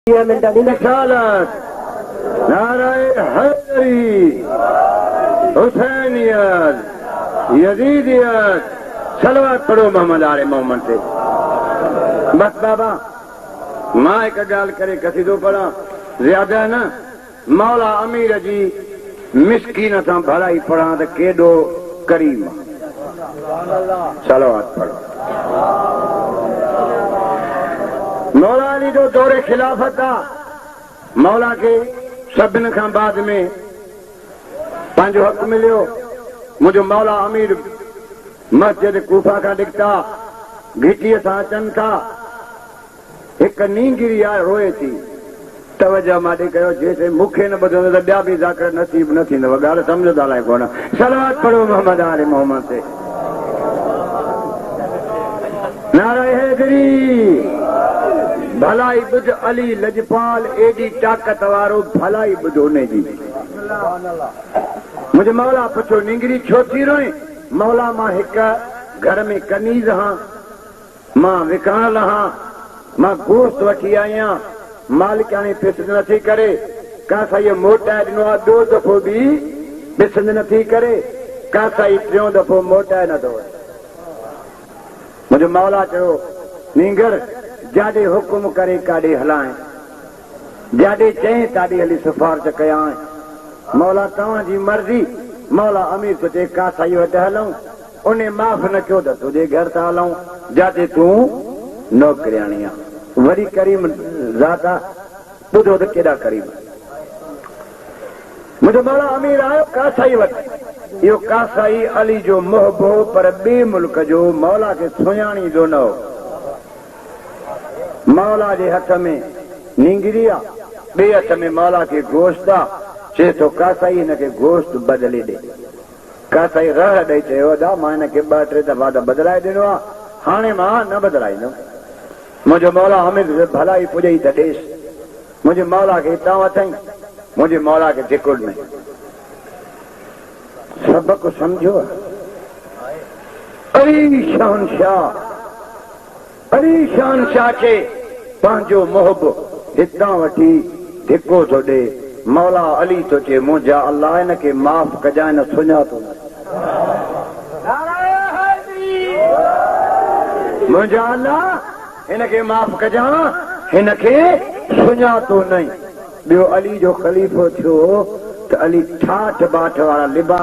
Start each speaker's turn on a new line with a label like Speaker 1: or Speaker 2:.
Speaker 1: रसालत, नाराए हैदरी, हुसैनियत, यजीदियत, सलवात पढ़ो मोहम्मद आले मोहम्मद से। बस बाबा मां एक गाल करे कसीदो पढ़ा ज्यादा न मौला अमीर जी मिस्कीन सां भलाई पढ़ा त केॾो करीम सलवात पढ़ो। मौला अली जो दौरे खिलाफत आ मौला के सभिन खां बाद में पंहिंजो हक़ मिलियो। मुंहिंजो मौला अमीर मस्जिद कूफा खां निकिता घिटीअ सां अचनि था हिकु नींगिरी आहे रोए थी तवजह माॾे कयो जेसे मूंखे न ॿुधंदो त ॿिया बि ज़ाकिर नसीब न थींदव। ॻाल्हि सम्झंदा अलाए कोन। सलवात पढ़ो मोहम्मद आले मोहम्मद ते। नाराए हैदरी भलाई ॿुध अली लजपाल एडी ताक़त वारो भलाई ॿुध उन जी। मुंहिंजो मौला पुछो निंगरी छो थी रोए? मौला मां हिकु घर में कनीज़ हां, मां विकाणल हां, मां गोश्त वठी आहियां, मालिकाणी पिसंद नथी करे का साईं मोटाए ॾिनो आहे, ॿियो दफ़ो बि पिसंद नथी करे का साईं टियों दफ़ो मोटाए नथो। मुंहिंजो मौला चयो नींगर जाॾे हुकुम करे काॾे हलाए, जाॾे चई ताॾे हली सिफारिश कयां। मौला तव्हांजी मर्ज़ी। मौला अमीर तो चए का साईं वटि हलूं, उन माफ़ न कयो त तुंहिंजे घर था हलूं जाते तूं नौकरियाणी आहे। वरी करीम ज़ात आहे ॿुधो त केॾा करीम। मुंहिंजो मौला अमीर आयो कासाई वटि। इहो कासाई अली जो मोहबो पर ॿिए मुल्क जो मौला खे सुञाणींदो न हो। मौला जे हथ में नींगरी आहे, ॿिए हथ में मौला खे गोश्त आहे। चए थो कासाई हिनखे गोश्त बदिले ॾे। कासाई रह ॾेई चयो अदा मां हिनखे ॿ टे दफ़ा त बदिलाए ॾिनो आहे, हाणे मां न बदिलाईंदुमि। मुंहिंजो मौला हमें भलाई पुॼई त ॾेसि। मुंहिंजे मौला खे हितां वठई, मुंहिंजे मौला खे धिकुर में सबक सम्झो। अली शान शाह खे पंहिंजो मोहब हितां वठी धिको थो ॾे। मौला अली तो चए मुंहिंजा अल्लाह हिनखे माफ़ कजांइ न सुञातो। मुंहिंजा अल्लाह हिनखे माफ़ कजां हिनखे सुञातो न। ॿियो अली जो ख़लीफ़ो थियो त अली ठाठ बाट वारा लिबास